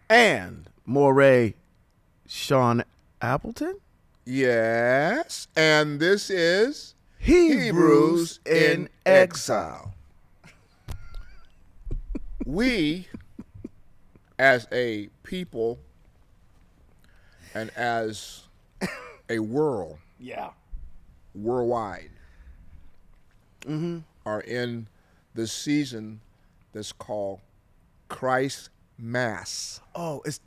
And Moray Sean Appleton. Yes, and this is Hebrews in Exile. We, as a people and as a world, worldwide, are in the season that's called Christ Mass. Oh, is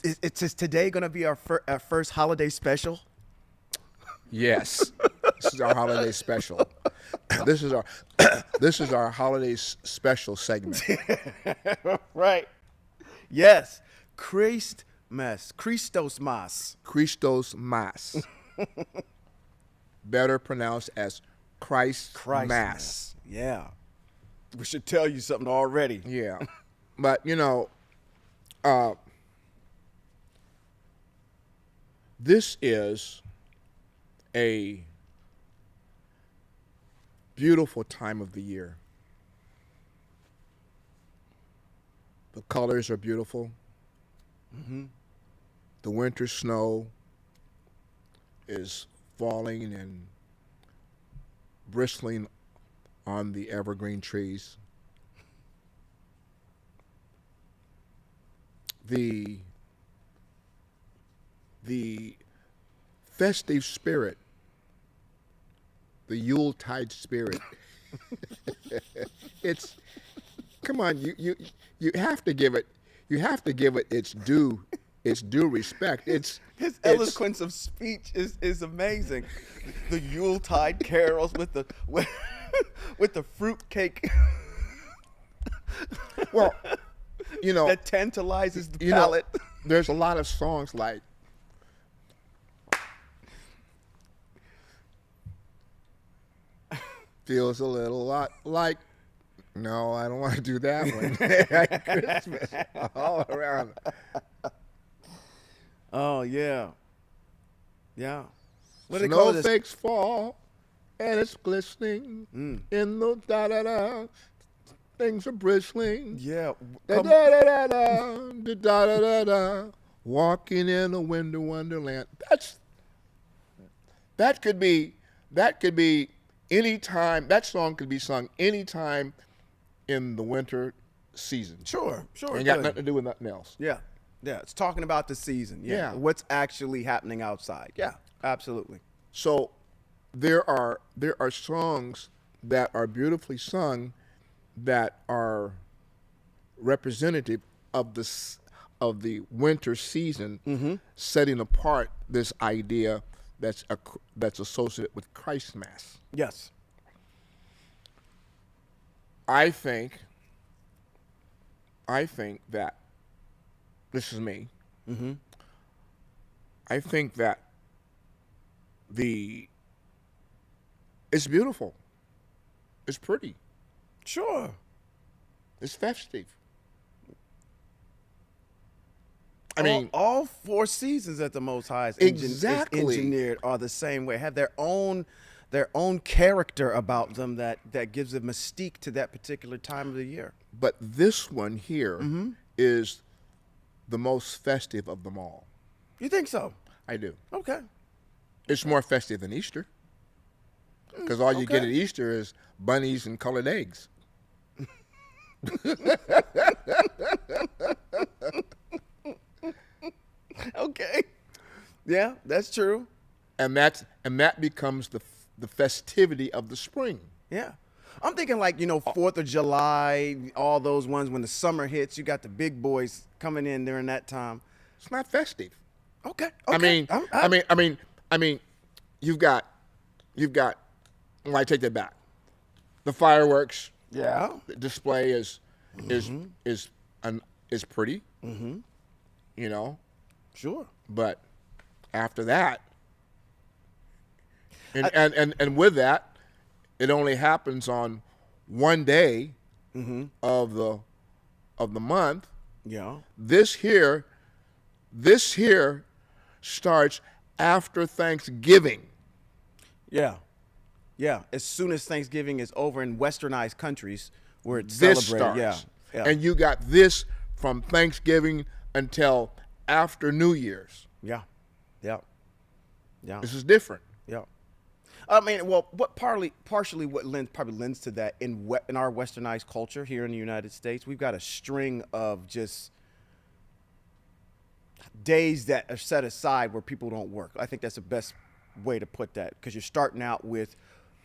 today going to be our first holiday special? Yes, this is our holiday special. This is our holiday special segment. Right. Yes. Christ Mass. Christos Mass. Christos Mass. Better pronounced as Christ Mass. Yeah. We should tell you something already. Yeah. But, this is a beautiful time of the year. The colors are beautiful. The winter snow is falling and bristling on the evergreen trees. The festive spirit, the Yuletide spirit. It's, come on, you have to give it its due respect. His eloquence of speech is amazing. The Yuletide carols with the fruit cake. Well, that tantalizes the palate. There's a lot of songs like feels a little lot like, no, I don't want to do that one. Christmas all around. Oh yeah. What do they call this? Snowflakes fall and it's glistening in the da-da-da. Things are bristling. Yeah. Da-da-da-da-da. Walking in a winter wonderland. That could be any time. That song could be sung any time in the winter season. Sure. Ain't got nothing to do with nothing else. Yeah. It's talking about the season. Yeah. What's actually happening outside. Yeah, absolutely. So there are songs that are beautifully sung that are representative of the winter season, setting apart this idea that's associated with Christ Mass. Yes. I think that this is me. I think that it's beautiful. It's pretty. Sure. It's festive. I mean, all four seasons that the Most High is engineered are the same way. Have their own character about them that gives a mystique to that particular time of the year. But this one here is the most festive of them all. You think so? I do. Okay. It's more festive than Easter. Because all you get at Easter is bunnies and colored eggs. Okay. Yeah, that's true. And that becomes the festivity of the spring. Yeah. I'm thinking like, 4th of July, all those ones when the summer hits, you got the big boys coming in during that time. It's not festive. Okay. I mean, you've got well, I take that back. The fireworks display is pretty. Sure. But after that, and with that, it only happens on one day of the month. Yeah. This here starts after Thanksgiving. Yeah. Yeah. As soon as Thanksgiving is over in westernized countries where it's This celebrated. starts. Yeah. And you got this from Thanksgiving until after New Year's. Yeah. Yeah. Yeah. This is different. Yeah. I mean, well, what partially what probably lends to that in our westernized culture here in the United States, we've got a string of just days that are set aside where people don't work. I think that's the best way to put that, because you're starting out with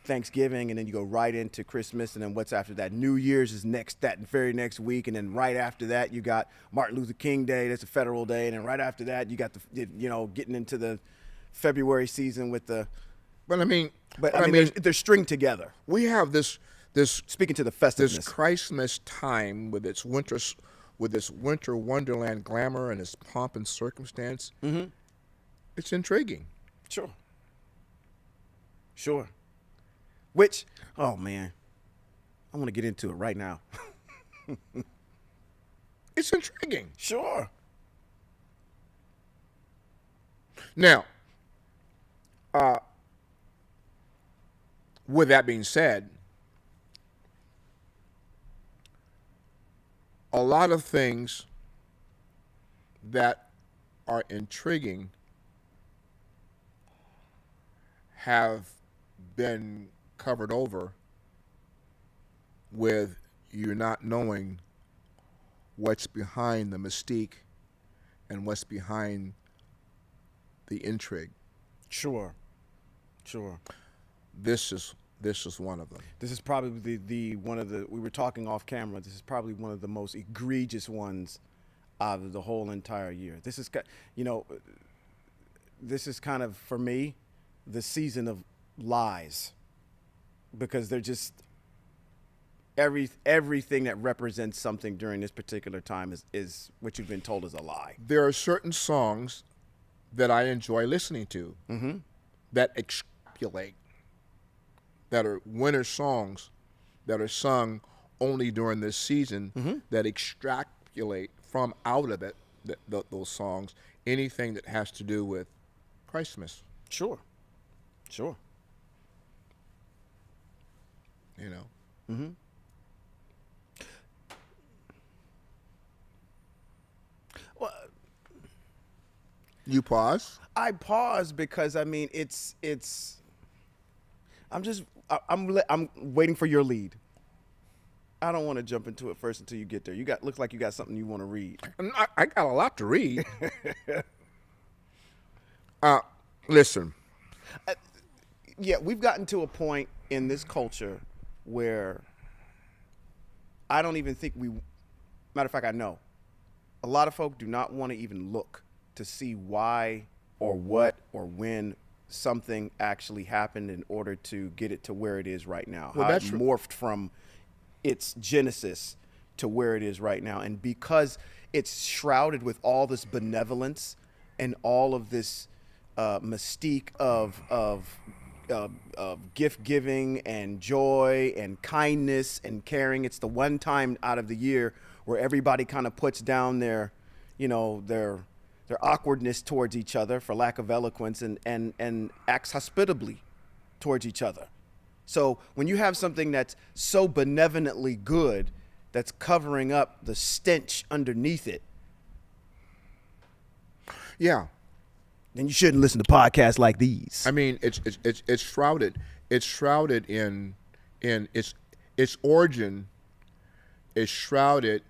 Thanksgiving, and then you go right into Christmas, and then what's after that? New Year's is that very next week, and then right after that you got Martin Luther King Day, that's a federal day, and then right after that you got getting into the February season with the. But I mean, they're stringed together. We have this speaking to the festiveness, this Christmas time with its winter wonderland glamour and its pomp and circumstance. Mm-hmm. It's intriguing. Sure. Which, oh man, I want to get into it right now. It's intriguing. Sure. Now, with that being said, a lot of things that are intriguing have been covered over with you not knowing what's behind the mystique and what's behind the intrigue. Sure. This is one of them. This is probably we were talking off camera, this is probably one of the most egregious ones out of the whole entire year. This is kind of, for me, the season of lies, because they're just everything that represents something during this particular time is what you've been told is a lie. There are certain songs that I enjoy listening to that extrapolate, that are winter songs that are sung only during this season, that extrapolate from out of it, those songs, anything that has to do with Christmas. Sure. You know. Mm-hmm. Well, you pause? I pause because I mean it's. I'm waiting for your lead. I don't want to jump into it first until you get there. Looks like you got something you want to read. I got a lot to read. Listen. Yeah, we've gotten to a point in this culture where I don't even think matter of fact, I know a lot of folk do not want to even look to see why or what or when something actually happened in order to get it to where it is right now. Well, how it morphed from its genesis to where it is right now. And because it's shrouded with all this benevolence and all of this mystique of gift giving and joy and kindness and caring, it's the one time out of the year where everybody kind of puts down their awkwardness towards each other, for lack of eloquence, and acts hospitably towards each other. So when you have something that's so benevolently good that's covering up the stench underneath it, yeah, then you shouldn't listen to podcasts like these. I mean, it's shrouded. It's shrouded in its origin is shrouded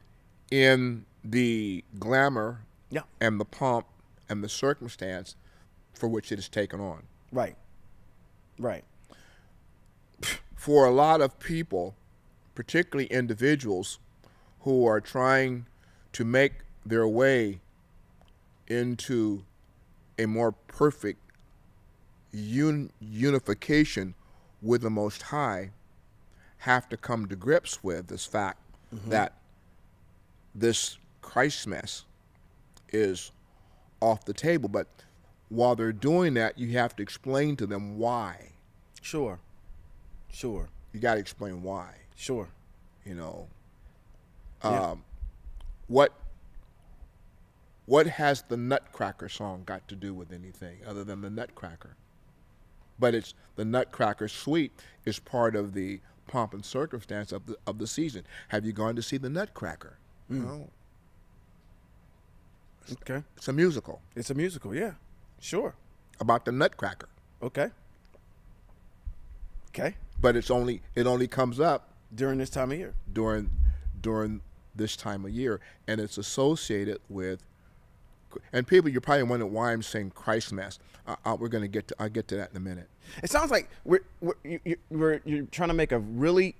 in the glamour, yeah, and the pomp and the circumstance for which it is taken on. Right. For a lot of people, particularly individuals who are trying to make their way into a more perfect unification with the Most High, have to come to grips with this fact that this Christmas is off the table. But while they're doing that, you have to explain to them why. Sure. You got to explain why. Sure. You know, Yeah. what has the Nutcracker song got to do with anything other than the Nutcracker? But it's the Nutcracker suite is part of the pomp and circumstance of the season. Have you gone to see the Nutcracker? No. Okay. It's a musical It's a musical, yeah. Sure. about the Nutcracker, Okay. Okay. but it only comes up During this time of year. during this time of year, and it's associated with. And people, you're probably wondering why I'm saying Christmas. I'll get to that in a minute. It sounds like you're trying to make a really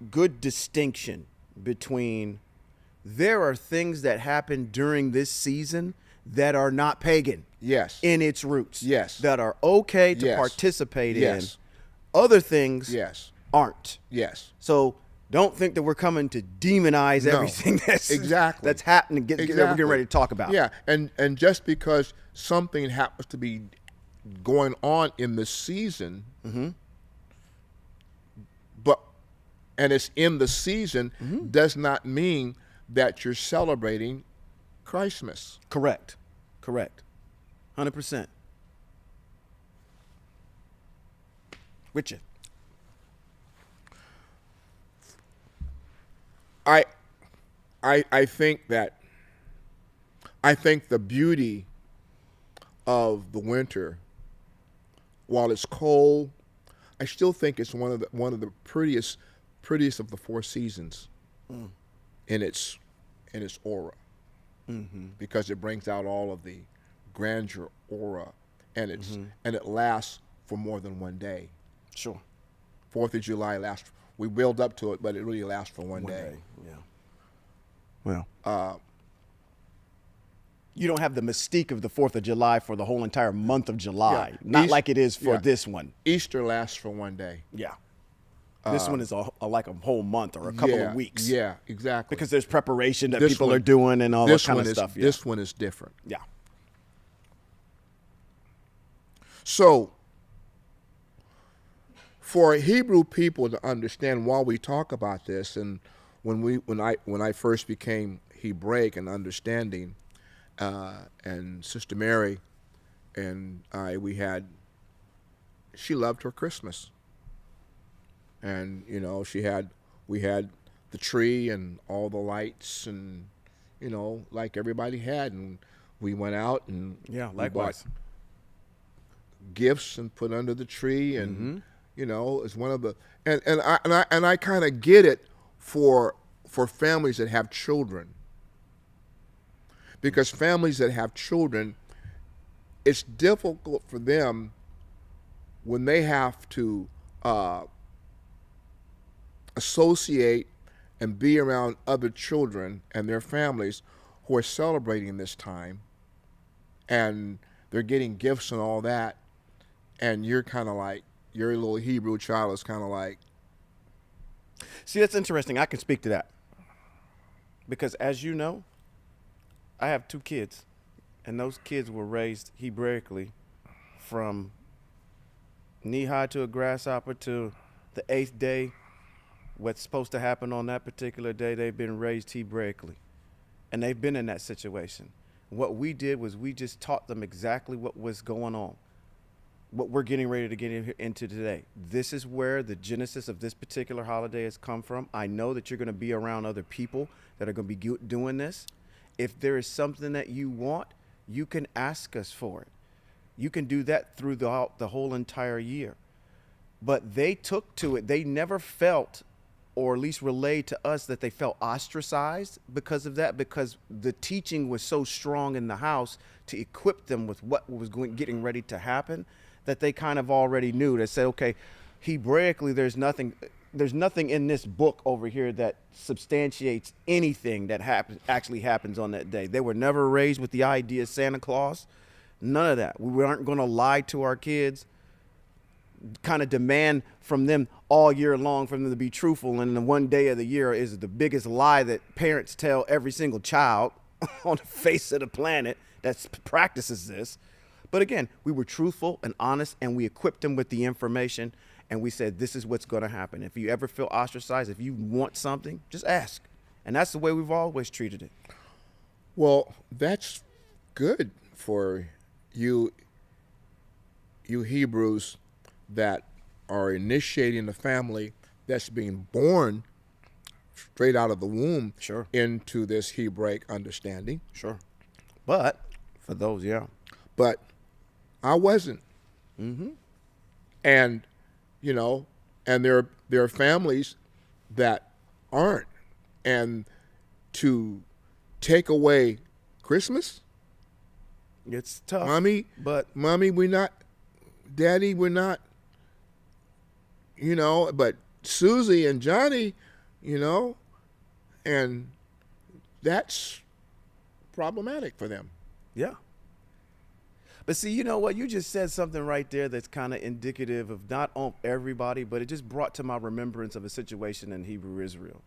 good distinction between there are things that happen during this season that are not pagan. Yes. In its roots. Yes. That are okay to Yes. participate Yes. in. Other things Yes. aren't. Yes. So don't think that we're coming to demonize No. everything that's Exactly. happening. That we're Exactly. getting ready to talk about. Yeah, and just because something happens to be going on in the season, and it's in the season, does not mean that you're celebrating Christmas. Correct. 100%. With you. I think the beauty of the winter, while it's cold, I still think it's one of the prettiest of the four seasons in its aura, because it brings out all of the grandeur aura, and it lasts for more than one day. Sure. 4th of July lasts. We build up to it, but it really lasts for one day. Yeah. Well, you don't have the mystique of the 4th of July for the whole entire month of July. Yeah. Not like it is for this one. Easter lasts for one day. Yeah. This one is like a whole month or a couple of weeks. Yeah, exactly. Because there's preparation that This people one- are doing and all that kind of stuff. Yeah. This one is different. Yeah. So, for Hebrew people to understand why we talk about this, and when I first became Hebraic and understanding, and Sister Mary and she loved her Christmas, and we had the tree and all the lights, and like everybody had, and we went out and Yeah, we likewise. bought gifts and put under the tree, and it's one of the and I kind of get it for families that have children, because families that have children, it's difficult for them when they have to associate and be around other children and their families who are celebrating this time, and they're getting gifts and all that, and you're kind of like, your little Hebrew child is kind of like. See, that's interesting. I can speak to that. Because as you know, I have 2 kids, and those kids were raised Hebraically from knee-high to a grasshopper to the 8th day. What's supposed to happen on that particular day, they've been raised Hebraically. And they've been in that situation. What we did was we just taught them exactly what was going on, what we're getting ready to get into today. This is where the genesis of this particular holiday has come from. I know that you're going to be around other people that are going to be doing this. If there is something that you want, you can ask us for it. You can do that through the whole entire year. But they took to it. They never felt, or at least relayed to us, that they felt ostracized because of that, because the teaching was so strong in the house to equip them with what was getting ready to happen, that they kind of already knew. They said, okay, Hebraically, there's nothing in this book over here that substantiates anything that actually happens on that day. They were never raised with the idea of Santa Claus. None of that. We aren't going to lie to our kids, kind of demand from them all year long for them to be truthful. And the one day of the year is the biggest lie that parents tell every single child on the face of the planet that practices this. But again, we were truthful and honest, and we equipped them with the information, and we said, this is what's going to happen. If you ever feel ostracized, if you want something, just ask. And that's the way we've always treated it. Well, that's good for you Hebrews that are initiating the family that's being born straight out of the womb Sure. into this Hebraic understanding. Sure. But for those, yeah. But I wasn't. And, you know, and there are families that aren't. And to take away Christmas, It's tough. Mommy, we're not, Daddy, we're not, you know, but Susie and Johnny, you know, and that's problematic for them. Yeah. But see, you know what? You just said something right there that's kind of indicative of not on everybody, but it just brought to my remembrance of a situation in Hebrew Israel.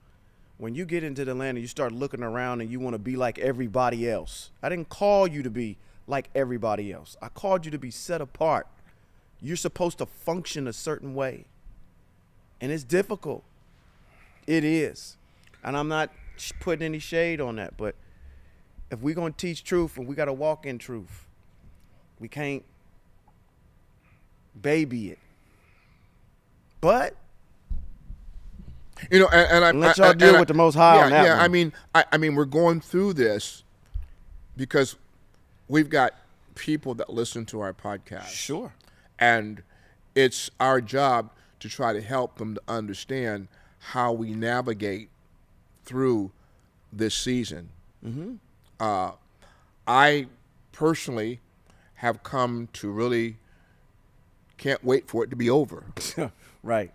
When you get into the land and you start looking around and you want to be like everybody else, I didn't call you to be like everybody else. I called you to be set apart. You're supposed to function a certain way. And it's difficult. It is. And I'm not putting any shade on that, but if we're going to teach truth and we got to walk in truth, we can't baby it. But you know, and let y'all deal with the Most High on that one. I mean, we're going through this because we've got people that listen to our podcast. Sure. And it's our job to try to help them to understand how we navigate through this season. I personally have come to really can't wait for it to be over. Right.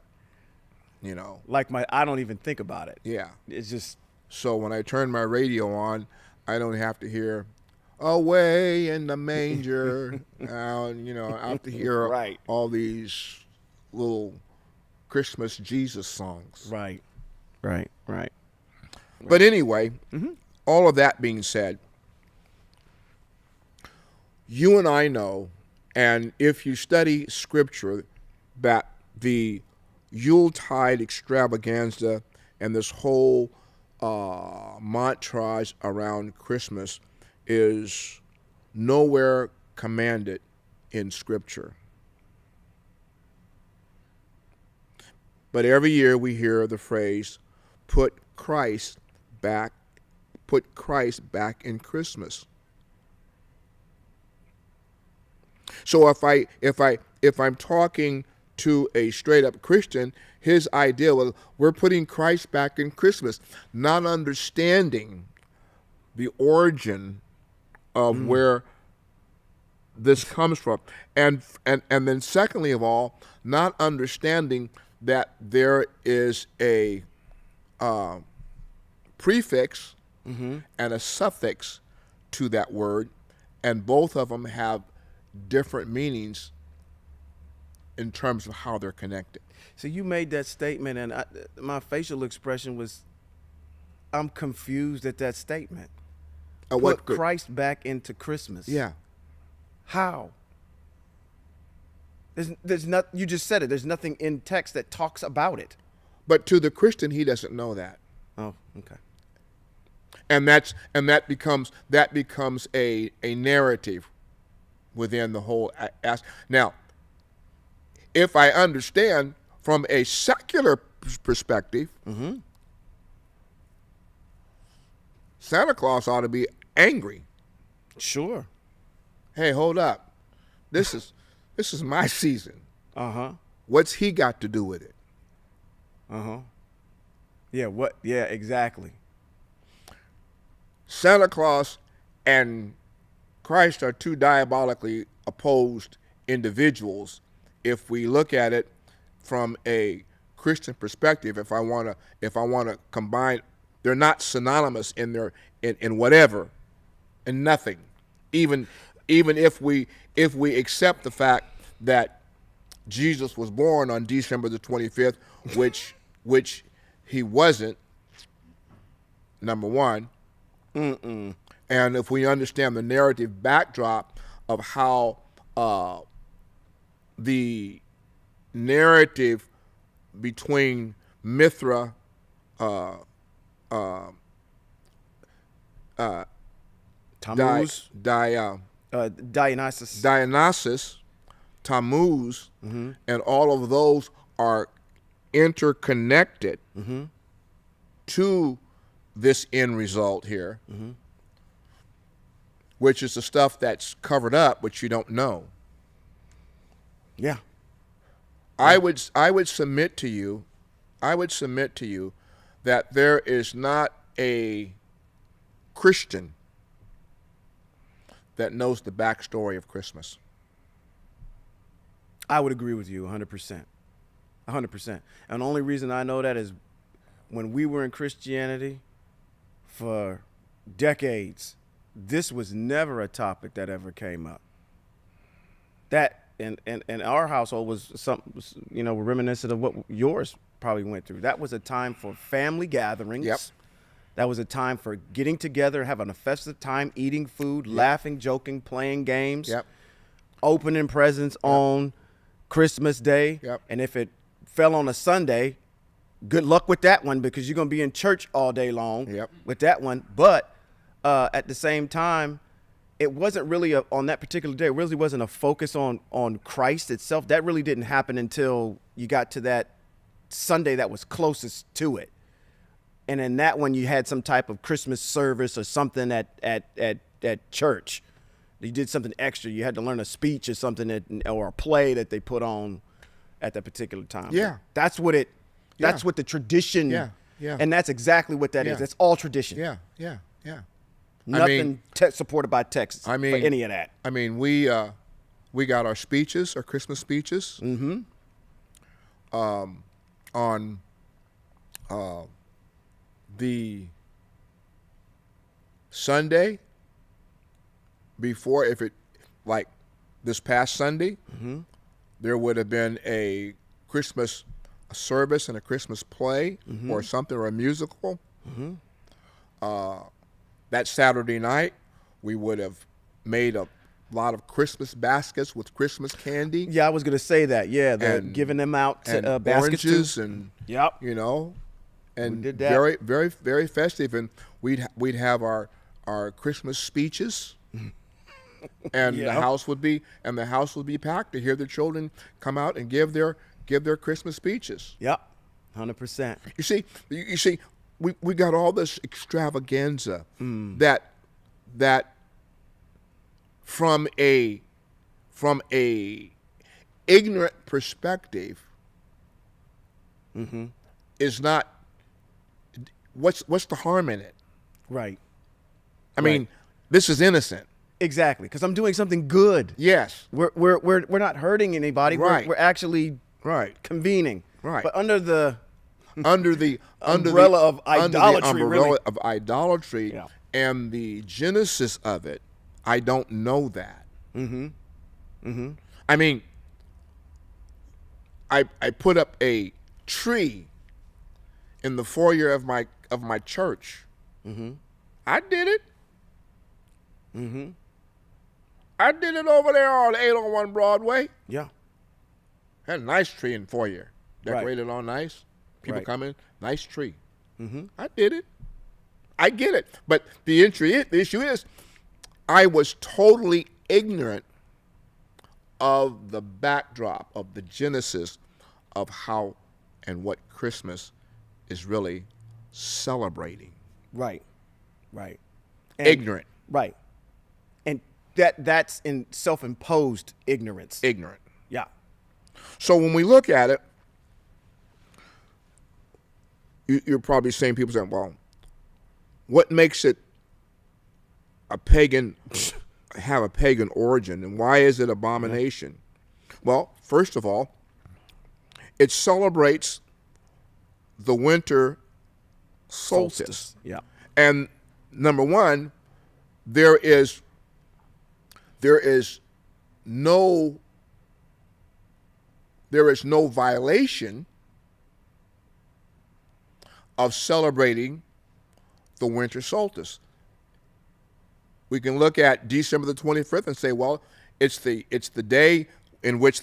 You know, Like I don't even think about it. yeah. It's just, So when I turn my radio on, I don't have to hear "Away in the Manger." You know, I have to hear Right. all these little Christmas Jesus songs. right. But anyway, all of that being said, you and I know, and if you study Scripture, that the Yuletide extravaganza and this whole montage around Christmas is nowhere commanded in Scripture. But every year we hear the phrase, put Christ back in Christmas. So if I'm talking to a straight up Christian, his idea was we're putting Christ back in Christmas, not understanding the origin of where this comes from. And then secondly of all, not understanding that there is a prefix and a suffix to that word, and both of them have different meanings in terms of how they're connected. so you made that statement, and my facial expression was, I'm confused at that statement. Put Christ back into Christmas. Yeah. How? There's not. You just said it. There's nothing in text that talks about it. But to the Christian, he doesn't know that. Oh, okay. And that becomes a narrative within the whole Now, if I understand from a secular perspective, Santa Claus ought to be angry. Sure. Hey, hold up. This is my season. Uh-huh. What's he got to do with it? Uh-huh. Yeah, what? Yeah, exactly. Santa Claus and Christ are two diabolically opposed individuals. If we look at it from a Christian perspective, if I want to combine, they're not synonymous in their in whatever, in nothing. Even if we accept the fact that Jesus was born on December the 25th, which he wasn't, number one. And if we understand the narrative backdrop of how the narrative between Mithra, Tammuz, Dionysus, Tammuz, and all of those are interconnected to this end result here. which is the stuff that's covered up, which you don't know. Yeah. I would submit to you, that there is not a Christian that knows the backstory of Christmas. I would agree with you 100%. 100%. And the only reason I know that is when we were in Christianity for decades, this was never a topic that ever came up. That in our household was something, reminiscent of what yours probably went through. That was a time for family gatherings. Yep. That was a time for getting together, having a festive time, eating food, laughing, joking, playing games, Yep. opening presents on Christmas Day. Yep. And if it fell on a Sunday, good luck with that one, because you're going to be in church all day long with that one. But at the same time, it wasn't really on that particular day. It really wasn't a focus on Christ itself. That really didn't happen until you got to that Sunday that was closest to it. And in that one, you had some type of Christmas service or something at church. You did something extra. You had to learn a speech or something or a play that they put on at that particular time. Yeah. That's what the tradition. Yeah. Yeah. And that's exactly what that is. That's all tradition. Yeah. Yeah. Yeah. Nothing supported by text for any of that. I mean, we got our speeches, our Christmas speeches, on the Sunday before. If it, like this past Sunday, there would have been a Christmas service and a Christmas play or something, or a musical. That Saturday night, we would have made a lot of Christmas baskets with Christmas candy. Yeah, I was going to say that. Yeah, giving them out and baskets oranges too. and and we did that. very, very, very festive. And we'd have our Christmas speeches, and the house would be packed to hear the children come out and give their Christmas speeches. Yep, 100%. You see, we got all this extravaganza that from a ignorant perspective is not. What's the harm in it? Right. I mean, this is innocent. Exactly, because I'm doing something good. Yes. We're not hurting anybody. Right. We're actually convening. Right. But under the umbrella of idolatry, idolatry and the genesis of it, I don't know that. I mean, I put up a tree in the foyer of my church. I did it. I did it over there on 801 Broadway. Yeah. Had a nice tree in the foyer, decorated all nice. People Right. come in, nice tree. I did it. I get it. But the issue is, I was totally ignorant of the backdrop, of the genesis of how and what Christmas is really celebrating. Right. And, Ignorant. Right. And that's in self-imposed ignorance. Ignorant. Yeah. So when we look at it, you're probably saying, people saying, well, what makes it have a pagan origin, and why is it abomination? Well, first of all, it celebrates the winter solstice. Yeah. And number one, there is no violation of celebrating the winter solstice. We can look at December the 25th and say, well, it's the day in which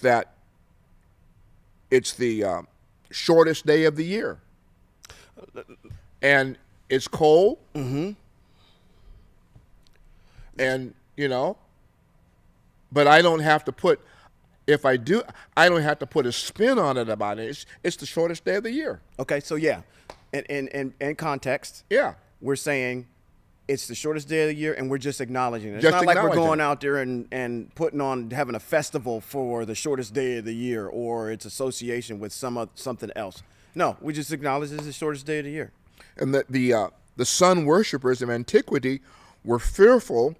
it's the shortest day of the year, and it's cold, and but I don't have to put. If I do, I don't have to put a spin on it about it. It's the shortest day of the year. Okay, so yeah, in context, Yeah. we're saying it's the shortest day of the year, and we're just acknowledging it. It's Just not like we're acknowledging going it. out there and putting on, having a festival for the shortest day of the year, or its association with something else. No, we just acknowledge it's the shortest day of the year. And that the sun worshippers of antiquity were fearful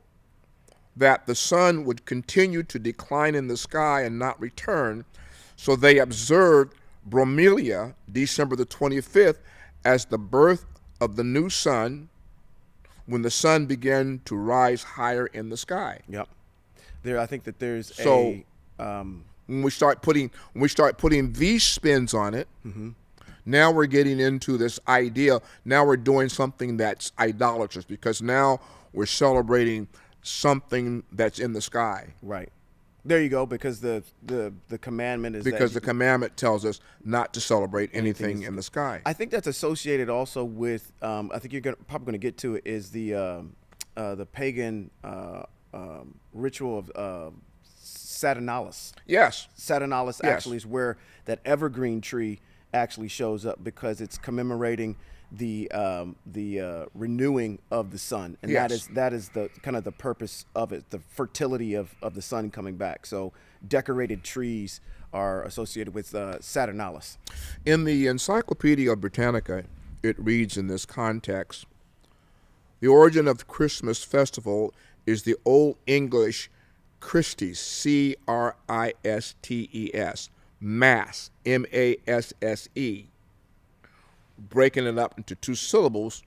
that the sun would continue to decline in the sky and not return, so they observed Bromelia, December the 25th, as the birth of the new sun, when the sun began to rise higher in the sky. Yep. I think that there's So when we start putting these spins on it, now we're getting into this idea. Now we're doing something that's idolatrous, because now we're celebrating something that's in the sky. right. There you go, because the commandment is Because the that commandment tells us not to celebrate anything in the sky. I think that's associated also with. I think you're probably going to get to it. Is the pagan ritual of Saturnalis. Yes. Saturnalis Yes. actually is where that evergreen tree actually shows up, because it's commemorating the renewing of the sun, and Yes. that is the kind of the purpose of it, the fertility of the sun coming back. So decorated trees are associated with Saturnalis. In the Encyclopedia Britannica, it reads in this context, the origin of the Christmas festival is the Old English Christes, Christes, Mass, Masse, breaking it up into two syllables,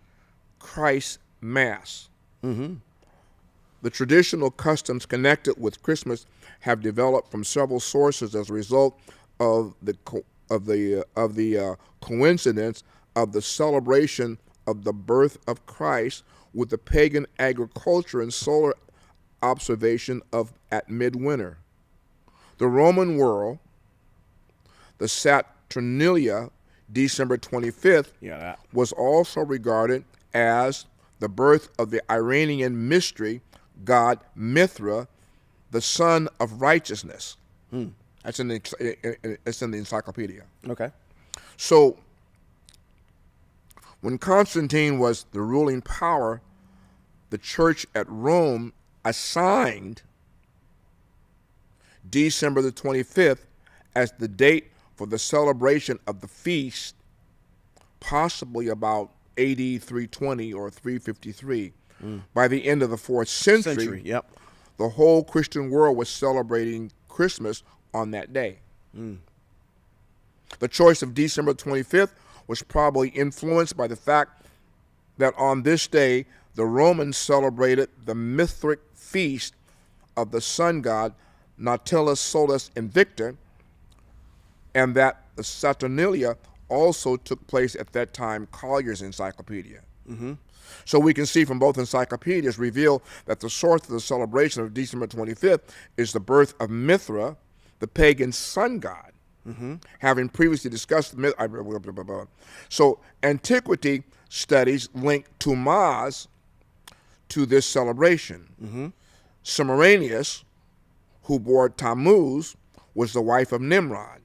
Christ Mass. The traditional customs connected with Christmas have developed from several sources as a result of the coincidence of the celebration of the birth of Christ with the pagan agriculture and solar observation at midwinter. The Roman world, the Saturnalia, December 25th, was also regarded as the birth of the Iranian mystery god Mithra, the son of righteousness. That's in the encyclopedia. Okay. So when Constantine was the ruling power, the church at Rome assigned December the 25th as the date for the celebration of the feast, possibly about AD 320 or 353. By the end of the 4th century, Yep. the whole Christian world was celebrating Christmas on that day. The choice of December 25th was probably influenced by the fact that on this day, the Romans celebrated the Mithric feast of the sun god Nautilus Solis Invicta, and that the Saturnalia also took place at that time, Collier's encyclopedia. So we can see from both encyclopedias reveal that the source of the celebration of December 25th is the birth of Mithra, the pagan sun god, having previously discussed So antiquity studies link Tumaz to this celebration. Semiramis, who bore Tammuz, was the wife of Nimrod.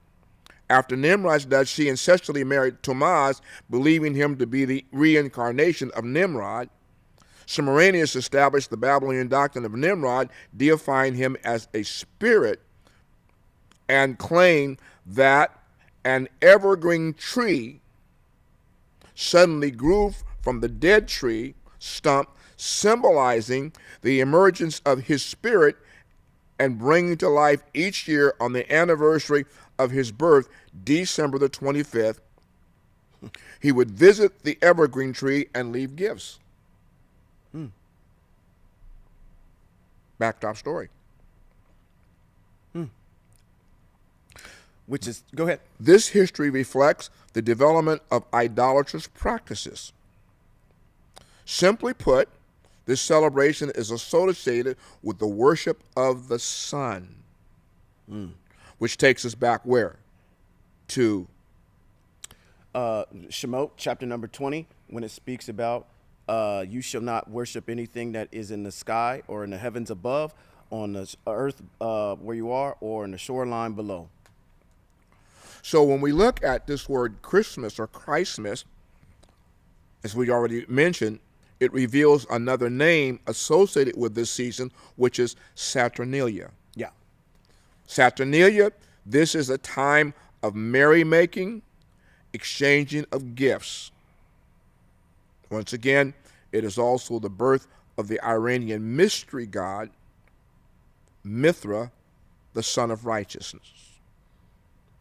After Nimrod's death, she ancestrally married Tumaz, believing him to be the reincarnation of Nimrod. Semiramis established the Babylonian doctrine of Nimrod, deifying him as a spirit, and claimed that an evergreen tree suddenly grew from the dead tree stump, symbolizing the emergence of his spirit and bringing to life each year on the anniversary of his birth, December the 25th. He would visit the evergreen tree and leave gifts. Backdrop story. Which is, go ahead. This history reflects the development of idolatrous practices. Simply put, this celebration is associated with the worship of the sun, which takes us back where? To Shemot, chapter number 20, when it speaks about you shall not worship anything that is in the sky or in the heavens above, on the earth where you are, or in the shoreline below. So when we look at this word Christmas or Christmas, as we already mentioned, it reveals another name associated with this season, which is Saturnalia. Yeah. Saturnalia, this is a time of merrymaking, exchanging of gifts. Once again, it is also the birth of the Iranian mystery god, Mithra, the son of righteousness.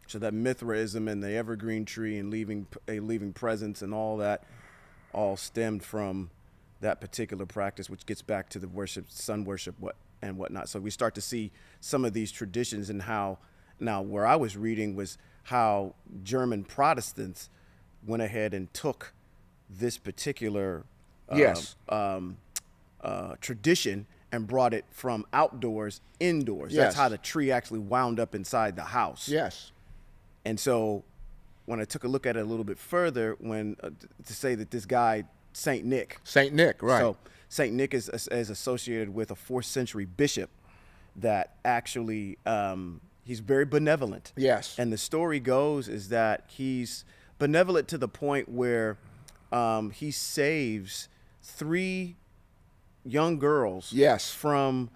So that Mithraism and the evergreen tree and leaving presents and all that all stemmed from that particular practice, which gets back to the worship, sun worship, and whatnot. So we start to see some of these traditions and how, now where I was reading was how German Protestants went ahead and took this particular tradition and brought it from outdoors indoors. Yes. That's how the tree actually wound up inside the house. Yes. And so when I took a look at it a little bit further, when to say that this guy, Saint Nick. Saint Nick, right. So Saint Nick is associated with a 4th century bishop that actually, he's very benevolent. Yes. And the story goes is that he's benevolent to the point where he saves 3 young girls from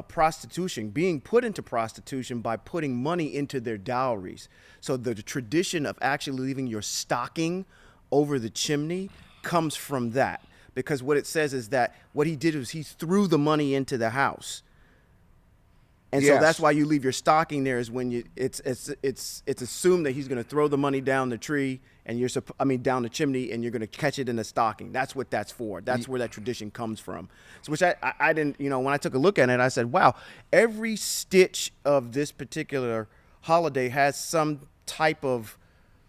prostitution, being put into prostitution by putting money into their dowries. So the tradition of actually leaving your stocking over the chimney comes from that, because what it says is that what he did was he threw the money into the house. And so that's why you leave your stocking there, is when it's assumed that he's going to throw the money down the tree and down the chimney, and you're going to catch it in the stocking. That's what that's for. That's where that tradition comes from. So which I didn't, when I took a look at it, I said, wow, every stitch of this particular holiday has some type of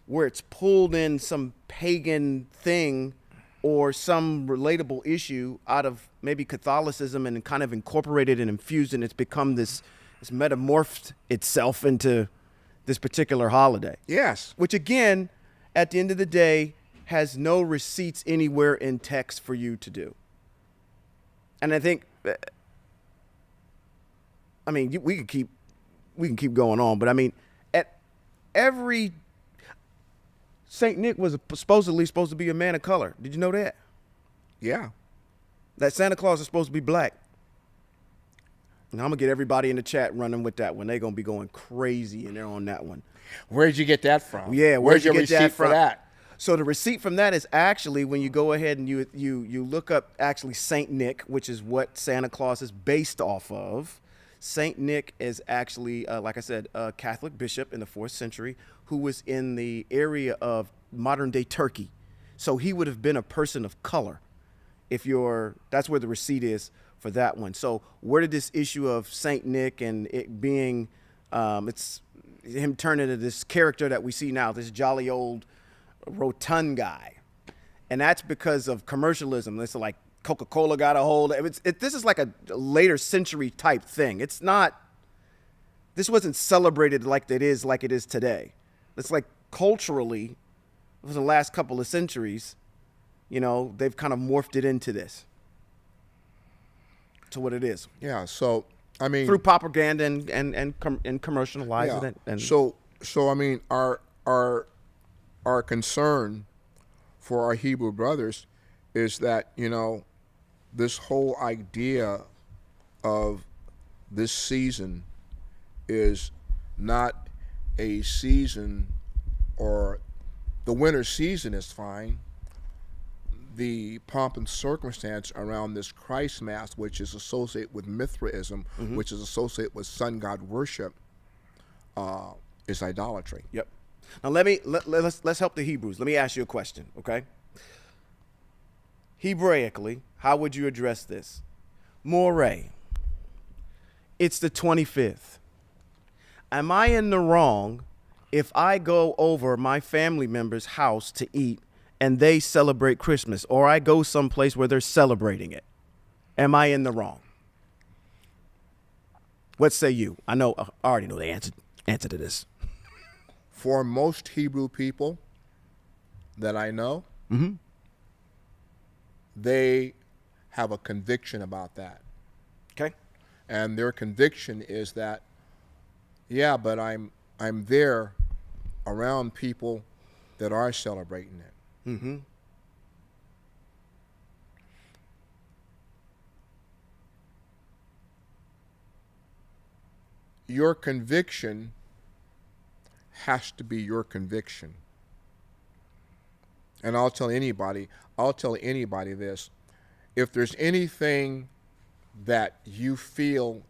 where it's pulled in some pagan thing or some relatable issue out of maybe Catholicism and kind of incorporated and infused, and it's become this metamorphed itself into this particular holiday. Yes. Which again, at the end of the day, has no receipts anywhere in text for you to do. And I think, we can keep going on, but at every Saint Nick was supposed to be a man of color. Did you know that? Yeah. That Santa Claus is supposed to be black. And I'm going to get everybody in the chat running with that one. They're going to be going crazy and they're on that one. Where'd you get that from? Yeah, where's your receipt for that? So the receipt from that is actually when you go ahead and you look up actually Saint Nick, which is what Santa Claus is based off of. Saint Nick is actually, like I said, a Catholic bishop in the 4th century who was in the area of modern-day Turkey. So he would have been a person of color. That's where the receipt is for that one. So where did this issue of Saint Nick and it being, it's him turning into this character that we see now, this jolly old rotund guy. And that's because of commercialism. It's like Coca-Cola got a hold of it. This is like a later century type thing. This wasn't celebrated like it is today. It's like culturally, for the last couple of centuries, they've kind of morphed it into this, to what it is. Yeah. So through propaganda and commercializing it. And so our concern for our Hebrew brothers is that this whole idea of this season is not a season, or the winter season is fine. The pomp and circumstance around this Christ Mass, which is associated with Mithraism, which is associated with sun god worship, is idolatry. Yep. Now let's help the Hebrews. Let me ask you a question, okay? Hebraically, how would you address this? Moray, it's the 25th. Am I in the wrong if I go over my family member's house to eat and they celebrate Christmas, or I go someplace where they're celebrating it? Am I in the wrong? What say you? I already know the answer to this. For most Hebrew people that I know, they have a conviction about that. Okay. And their conviction is that, yeah, but I'm there around people that are celebrating it. your conviction has to be your conviction. And I'll tell anybody this. If there's anything that you feel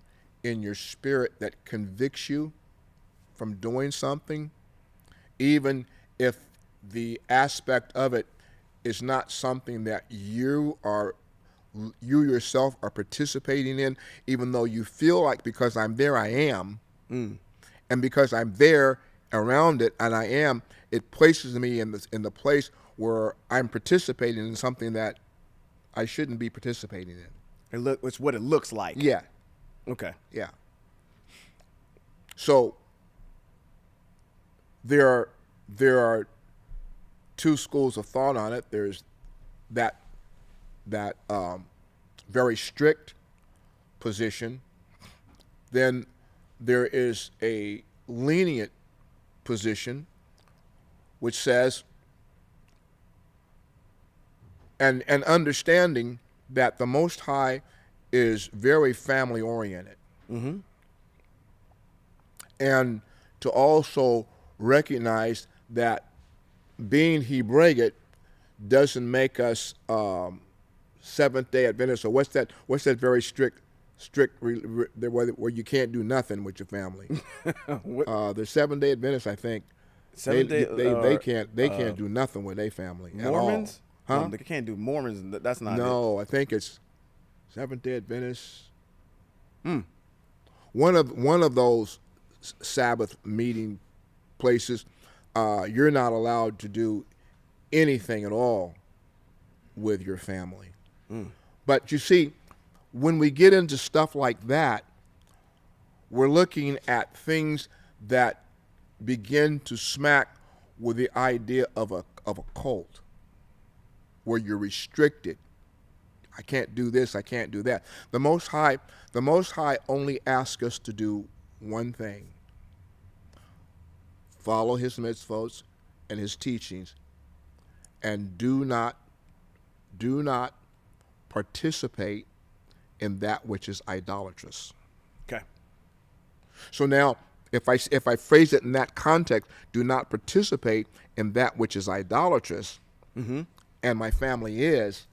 in your spirit that convicts you from doing something, even if the aspect of it is not something that you yourself are participating in, even though you feel like because I'm there, I am, and because I'm there around it, and I am, it places me in the place where I'm participating in something that I shouldn't be participating in. It's what it looks like. Yeah. Okay. Yeah. So there are two schools of thought on it. There's that very strict position. Then there is a lenient position, which says, and understanding that the Most High is very family oriented. Mm-hmm. And to also recognize that being Hebraic doesn't make us Seventh-day Adventists, or what's that very strict where you can't do nothing with your family. The Seventh-day Adventists, I think, they can't do nothing with their family Mormons? At all. Huh? They can't do Mormons. That's not No, I think it's Seventh-day Adventists. One of those Sabbath meeting places, you're not allowed to do anything at all with your family. But you see, when we get into stuff like that, we're looking at things that begin to smack with the idea of a cult, where you're restricted. I can't do this, I can't do that. The Most High only asks us to do one thing: follow his mitzvot and his teachings, and do not participate in that which is idolatrous. Okay. So now, if I phrase it in that context, do not participate in that which is idolatrous, and my family is,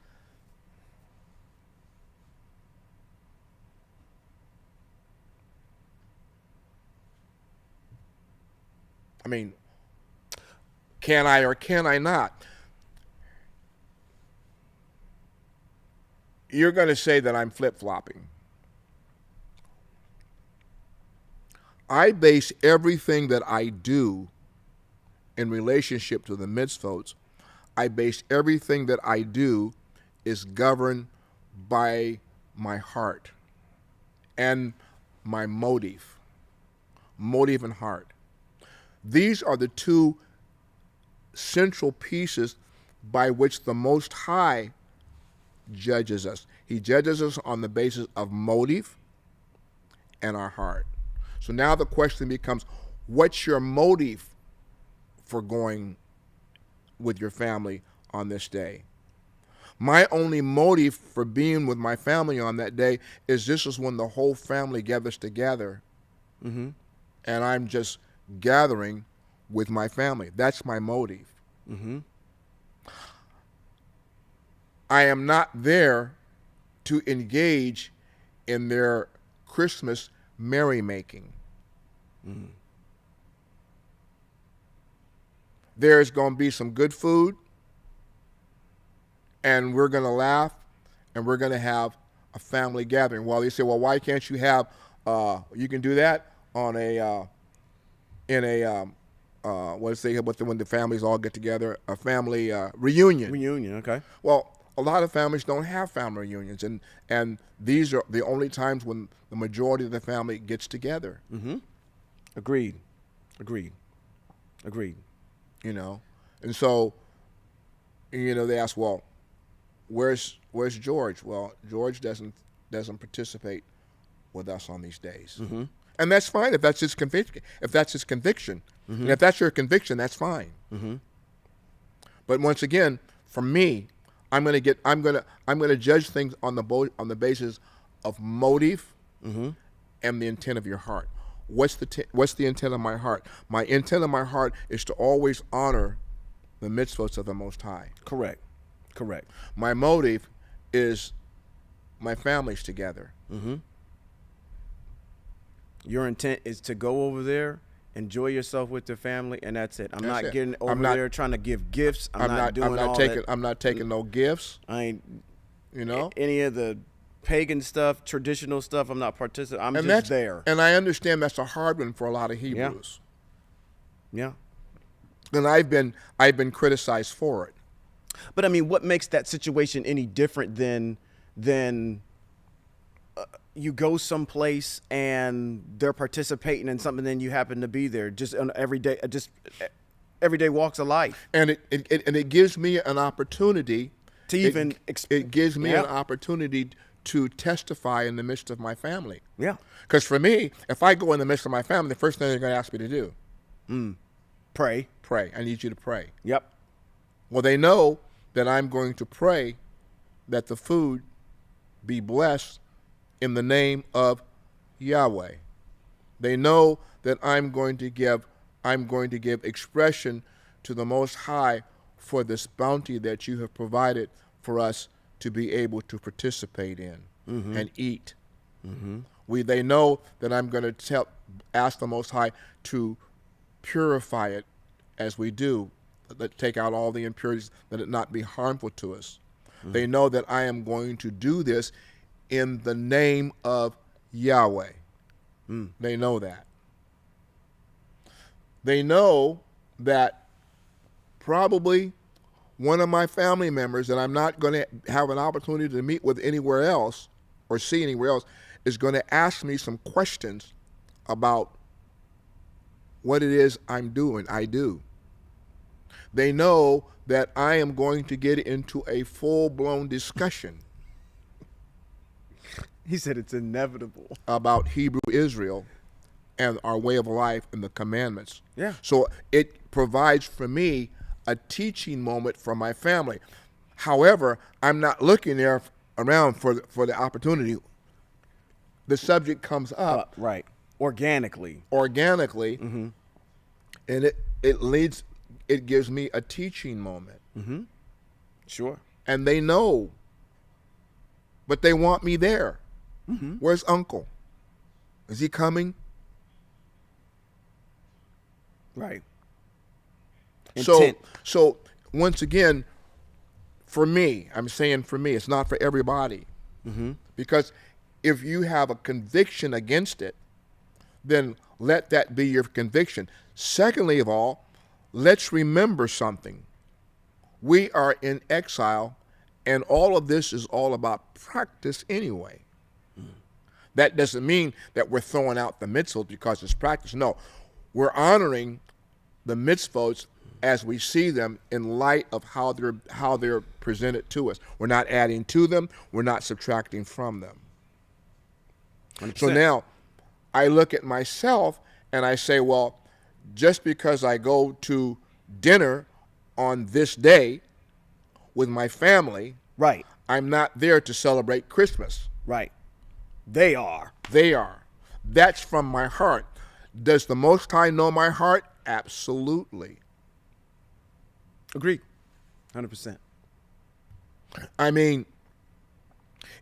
I mean, can I or can I not? You're going to say that I'm flip-flopping. I base everything that I do in relationship to the mitzvot, I base everything that I do is governed by my heart and my motive and heart. These are the two central pieces by which the Most High judges us. He judges us on the basis of motive and our heart. So now the question becomes, what's your motive for going with your family on this day? My only motive for being with my family on that day is this is when the whole family gathers together, and I'm just gathering with my family. That's my motive. I am not there to engage in their Christmas merrymaking. There's going to be some good food, and we're going to laugh, and we're going to have a family gathering. Well, you say, well, why can't you have, you can do that on when the families all get together, a family reunion. Reunion, okay. Well, a lot of families don't have family reunions, and these are the only times when the majority of the family gets together. Agreed. You know, and so, they ask, well, where's George? Well, George doesn't participate with us on these days, and that's fine if that's his conviction. If that's his conviction, and if that's your conviction, that's fine. But once again, for me, I'm going to judge things on the basis of motive and the intent of your heart. what's the intent of my heart? My intent of my heart is to always honor the mitzvot of the Most High. Correct. My motive is my family's together. Your intent is to go over there, enjoy yourself with your family, and that's it. I'm That's not it. getting over there trying to give gifts. I'm not doing all taking that. I'm not taking no gifts. I ain't any of the pagan stuff, traditional stuff. I'm not participating. I'm just there. And I understand that's a hard one for a lot of Hebrews. Yeah. And I've been criticized for it. But I mean, what makes that situation any different than you go someplace and they're participating in something, then you happen to be there just on everyday walks of life, And it gives me an opportunity to even it gives me an opportunity to testify in the midst of my family. Yeah. Because for me, if I go in the midst of my family, the first thing they're going to ask me to do, Pray. I need you to pray. Yep. Well, they know that I'm going to pray that the food be blessed in the name of Yahweh. They know that I'm going to give expression to the Most High for this bounty that you have provided for us to be able to participate in and eat. They know that I'm going to ask the Most High to purify it as we do, take out all the impurities, that it not be harmful to us. They know that I am going to do this in the name of Yahweh. They know that. They know that probably one of my family members that I'm not going to have an opportunity to meet with anywhere else or see anywhere else is going to ask me some questions about what it is I do. They know that I am going to get into a full-blown discussion He said it's inevitable. about Hebrew Israel and our way of life and the commandments. Yeah. So it provides for me a teaching moment for my family. However, I'm not looking there around for the opportunity. The subject comes up Right. Organically. and it gives me a teaching moment. Sure. And they know, but they want me there. Where's Uncle? Is he coming? Right. So once again, for me, I'm saying for me, it's not for everybody. Because if you have a conviction against it, then let that be your conviction. Secondly of all, let's remember something. We are in exile, and all of this is all about practice anyway. That doesn't mean that we're throwing out the mitzvot because it's practice. No, we're honoring the mitzvot as we see them in light of how they're presented to us. We're not adding to them. We're not subtracting from them. 100%. So now I look at myself and I say, well, just because I go to dinner on this day with my family, Right. I'm not there to celebrate Christmas. Right. They are. They are. That's from my heart. Does the Most High know my heart? Absolutely. Agreed. 100%. I mean,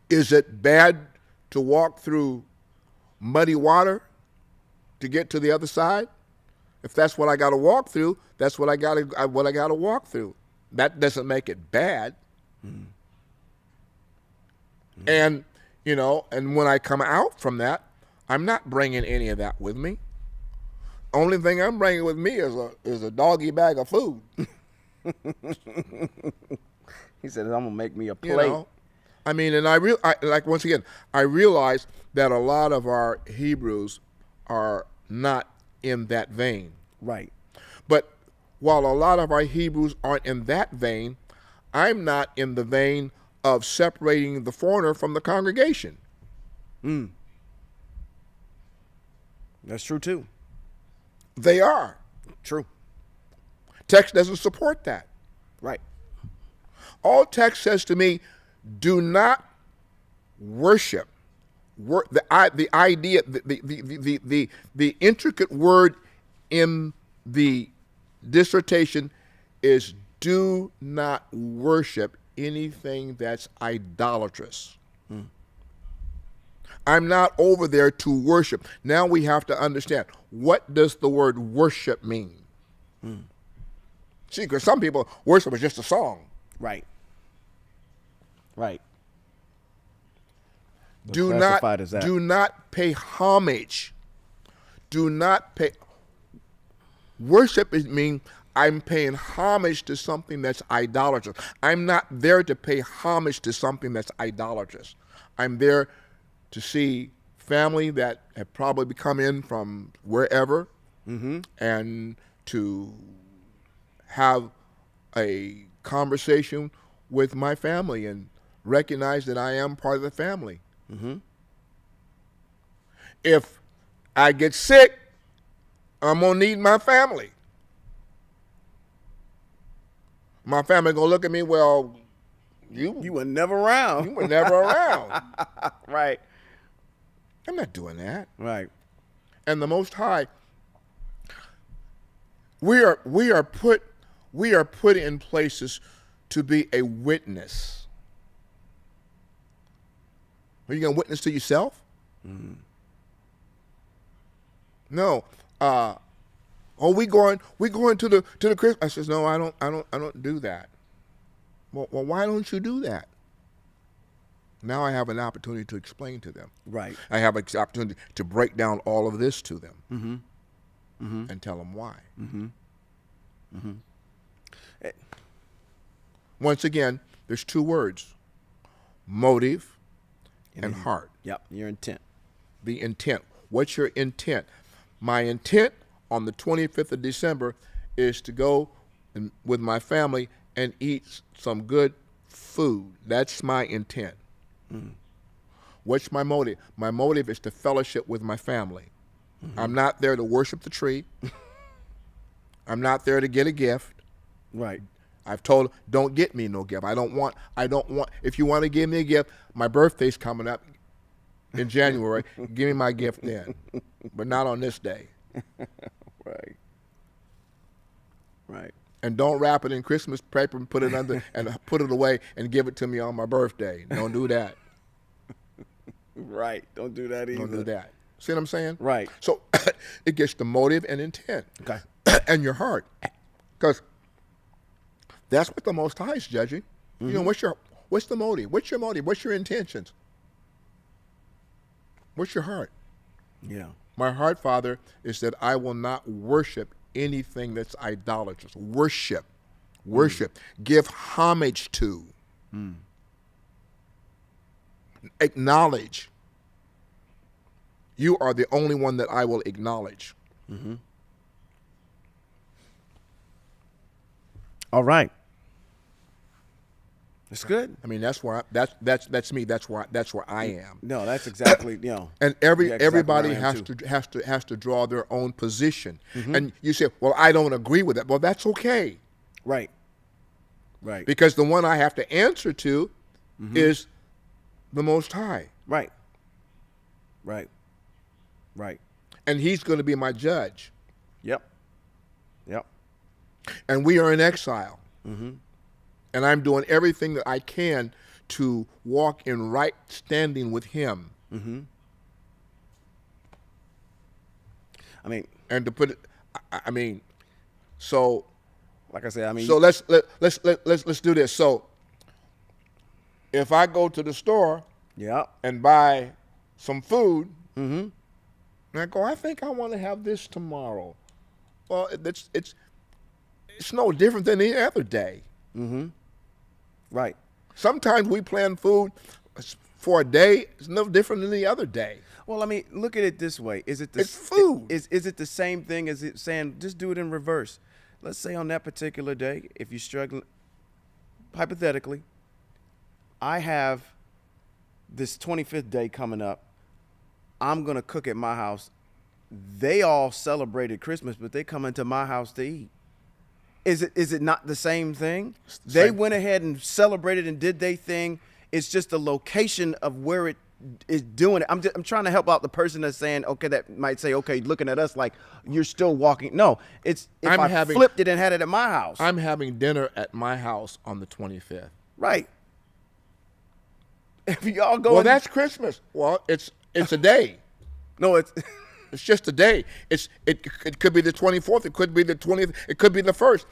is it bad to walk through muddy water to get to the other side? If that's what I got to walk through, that's what I got to walk through. That doesn't make it bad. And and when I come out from that, I'm not bringing any of that with me. Only thing I'm bringing with me is a doggy bag of food. He said, "I'm gonna make me a plate." I mean, and once again, I realize that a lot of our Hebrews are not in that vein. Right. But while a lot of our Hebrews aren't in that vein, I'm not in the vein of separating the foreigner from the congregation. That's true too. They are. True. Text doesn't support that. Right. All text says to me, do not worship the idea, the intricate word in the dissertation is do not worship anything that's idolatrous. I'm not over there to worship. Now we have to understand, what does the word worship mean? See, because some people, worship is just a song. Right. Right. Do not pay homage. Do not pay. Worship is mean I'm paying homage to something that's idolatrous. I'm not there to pay homage to something that's idolatrous. I'm there to see family that have probably come in from wherever, and to have a conversation with my family and recognize that I am part of the family. If I get sick, I'm going to need my family. My family going to look at me, well, you were never around. You were never around. Right. I'm not doing that. Right. And the Most High, we are put in places to be a witness. Are you going to witness to yourself? No. We going to the Christmas. I says, no, I don't do that. Well, why don't you do that? Now I have an opportunity to explain to them. Right. I have an opportunity to break down all of this to them and tell them why. Once again, there's two words: motive and heart. Yep, your intent. The intent. What's your intent? My intent on the 25th of December is to go with my family and eat some good food. That's my intent. What's my motive? My motive is to fellowship with my family. I'm not there to worship the tree. I'm not there to get a gift. Right. I've told them, don't get me no gift. I don't want, if you want to give me a gift, my birthday's coming up in January, give me my gift then. But not on this day. Right. Right. And don't wrap it in Christmas paper and put it under and put it away and give it to me on my birthday. Don't do that. Right. Don't do that either. Don't do that. See what I'm saying? Right. So it gets the motive and intent. Okay. And your heart. Because that's what the Most High is judging. You know, what's the motive? What's your motive? What's your intentions? What's your heart? Yeah. My heart, Father, is that I will not worship anything that's idolatrous. Worship. Give homage to. Acknowledge. You are the only one that I will acknowledge. All right. That's good. I mean, that's where that's me. That's where I am. No, that's exactly, And everybody has to draw their own position. And you say, well, I don't agree with that. Well, that's okay. Right. Right. Because the one I have to answer to is the Most High. Right. Right. Right. And he's going to be my judge. Yep. Yep. And we are in exile. And I'm doing everything that I can to walk in right standing with him. I mean, and to put it, so like I said, so let's do this. So if I go to the store, and buy some food, and I go, I think I want to have this tomorrow. Well, it's no different than any other day. Right. Sometimes we plan food for a day. It's no different than the other day. Well, I mean, look at it this way. It's food. Is it the same thing as it saying just do it in reverse? Let's say on that particular day, if you're struggling, hypothetically, I have this 25th day coming up. I'm going to cook at my house. They all celebrated Christmas, but they come into my house to eat. Is it not the same thing? They went ahead and celebrated and did their thing. It's just the location of where it is doing it. I'm trying to help out the person that's saying, okay, that might say, okay, looking at us like you're still walking. No, it's if I flipped it and had it at my house. I'm having dinner at my house on the 25th. Right. If y'all go, well, that's Christmas. Well, it's a day. No, it's just a day. It could be the 24th. It could be the 20th. It could be the 1st.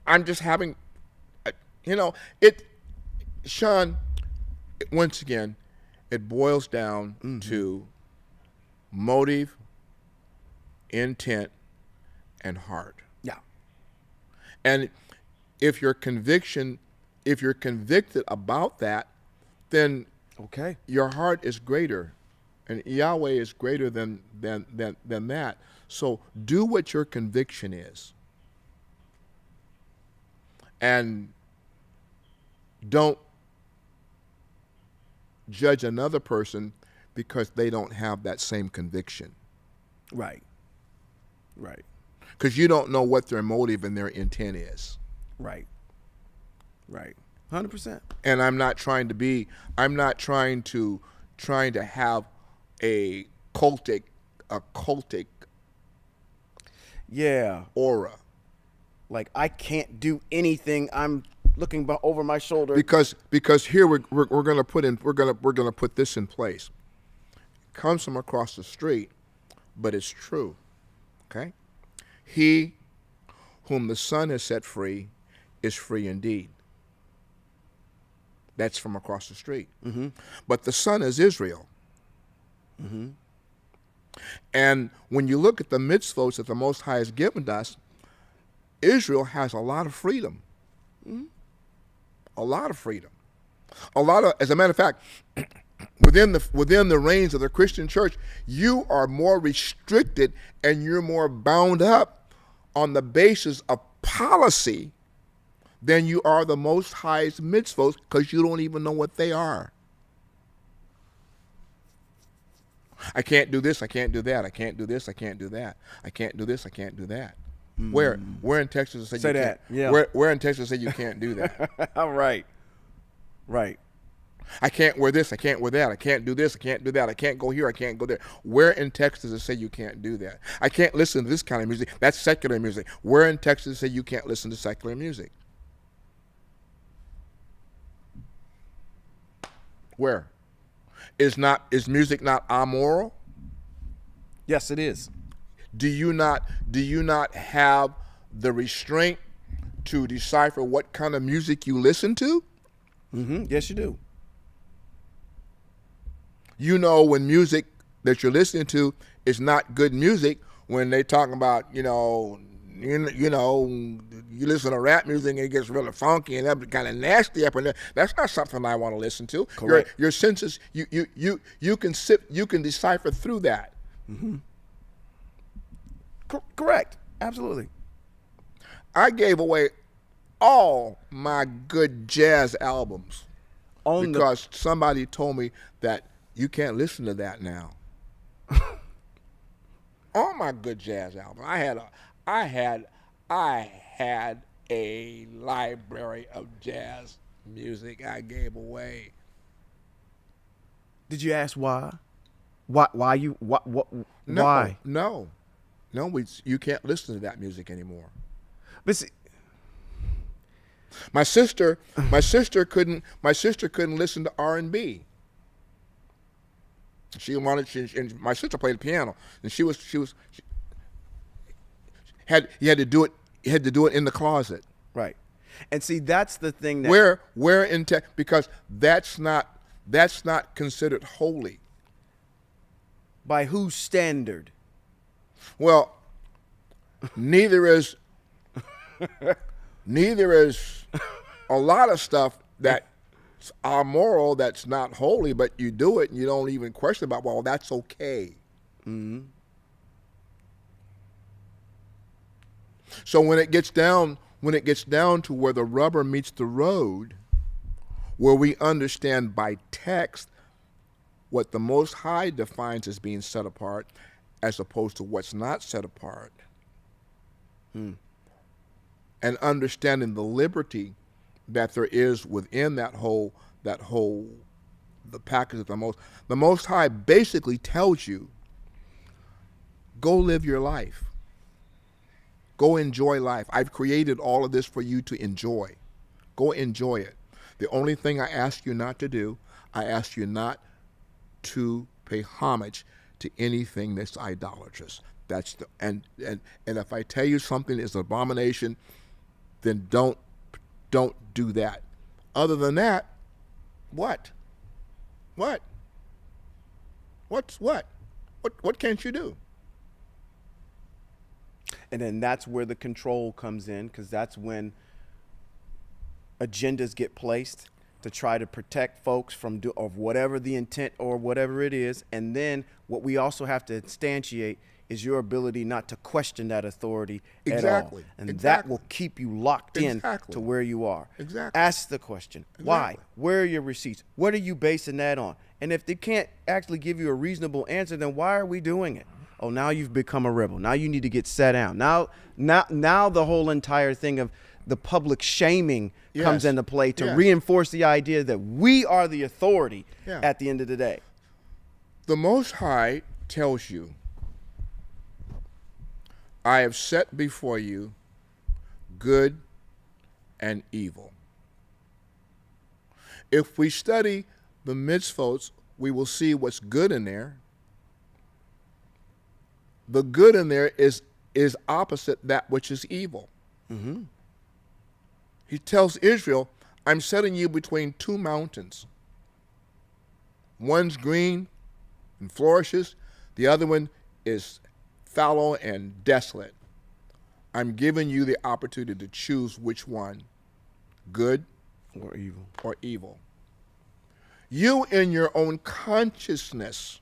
I'm just having, Sean. Once again, it boils down to motive, intent, and heart. Yeah. And if you're convicted about that, then okay, your heart is greater, and Yahweh is greater than that. So do what your conviction is, and don't judge another person because they don't have that same conviction. Right. Right. Because you don't know what their motive and their intent is. Right. Right. 100%. And I'm not trying to have a cultic aura. Like I can't do anything. I'm looking over my shoulder because here we're going to put this in place. It comes from across the street, but it's true. Okay? He whom the Son has set free is free indeed. That's from across the street. Mm-hmm. But the Son is Israel. Mm-hmm. And when you look at the mitzvot that the Most High has given us, Israel has a lot of freedom. Mm-hmm. A lot of freedom. As a matter of fact, within the reigns of the Christian church, you are more restricted and you're more bound up on the basis of policy than you are the Most High's mitzvot, because you don't even know what they are. I can't do this, I can't do that, I can't do this, I can't do that, I can't do this, I can't do that. Where in Texas say you that? Can't, yeah. Where in Texas say you can't do that? Right. Right. I can't wear this, I can't wear that, I can't do this, I can't do that, I can't go here, I can't go there. Where in Texas does it say you can't do that? I can't listen to this kind of music. That's secular music. Where in Texas does it say you can't listen to secular music? Where? Is music not amoral? Yes, it is. Do you not have the restraint to decipher what kind of music you listen to? Mm-hmm. Yes, you do. You know when music that you're listening to is not good music when they talking about, you listen to rap music and it gets really funky and that kind of nasty up in there. That's not something I want to listen to. Correct. Your senses, you can decipher through that. Mm-hmm. Correct. Absolutely. I gave away all my good jazz albums because somebody told me that you can't listen to that now. All my good jazz albums. I had a library of jazz music I gave away. Did you ask why? Why you what why? No, you can't listen to that music anymore. But see, my sister couldn't listen to R&B. And my sister played the piano, and you had to do it in the closet. Right. And see, that's the thing that because that's not considered holy. By whose standard? Well, neither is a lot of stuff that's amoral, that's not holy, but you do it and you don't even question about, well, that's okay. Mm-hmm. So when it gets down to where the rubber meets the road, where we understand by text what the Most High defines as being set apart, as opposed to what's not set apart, and understanding the liberty that there is within that whole the package of the Most High basically tells you, go live your life. Go enjoy life. I've created all of this for you to enjoy. Go enjoy it. The only thing I ask you not to do, I ask you not to pay homage to anything that's idolatrous. That's the and if I tell you something is an abomination, then don't do that. Other than that, what? What can't you do? And then that's where the control comes in, because that's when agendas get placed to try to protect folks from of whatever the intent or whatever it is. And then what we also have to instantiate is your ability not to question that authority at all. And that will keep you locked in to where you are. Ask the question, why? Where are your receipts? What are you basing that on? And if they can't actually give you a reasonable answer, then why are we doing it? Oh, now you've become a rebel. Now you need to get set down. Now the whole entire thing of the public shaming comes into play to reinforce the idea that we are the authority at the end of the day. The Most High tells you, I have set before you good and evil. If we study the mitzvot, we will see what's good in there. The good in there is opposite that which is evil. Mm-hmm. He tells Israel, I'm setting you between two mountains. One's green and flourishes. The other one is fallow and desolate. I'm giving you the opportunity to choose which one, good or evil. You in your own consciousness,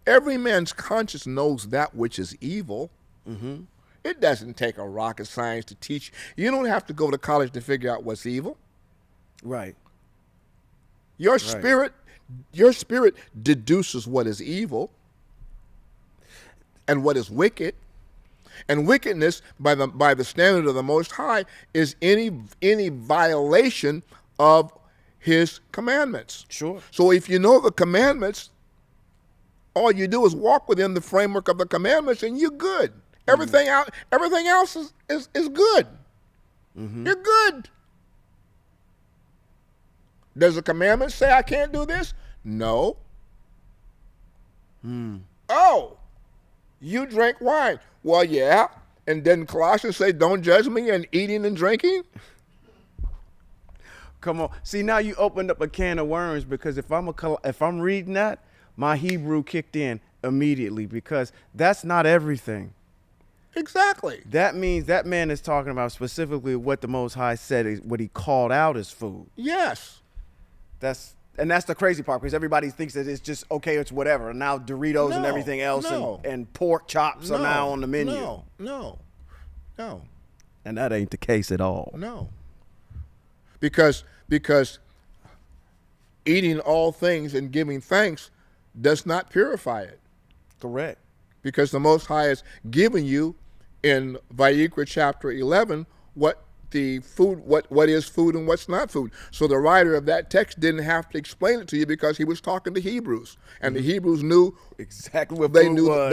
every man's conscience knows that which is evil. Mm-hmm. It doesn't take a rocket science to teach. You don't have to go to college to figure out what's evil. Right. Your spirit deduces what is evil and what is wicked. And wickedness, by the standard of the Most High, is any violation of his commandments. Sure. So if you know the commandments, all you do is walk within the framework of the commandments, and you're good. Everything else is good. Mm-hmm. You're good. Does the commandment say I can't do this? No. Oh, you drank wine. Well, yeah. And then Colossians say, don't judge me in eating and drinking? Come on. See, now you opened up a can of worms, because if I'm reading that, my Hebrew kicked in immediately, because that's not everything. Exactly. That means that man is talking about specifically what the Most High said is what he called out as food. Yes. That's the crazy part, because everybody thinks that it's just okay, it's whatever. And now Doritos and everything else and pork chops are now on the menu. No. And that ain't the case at all. No. Because eating all things and giving thanks does not purify it. Correct. Because the Most High has given you in Vayikra chapter 11 what is food and what's not food. So the writer of that text didn't have to explain it to you, because he was talking to Hebrews, and the Hebrews knew exactly what food was.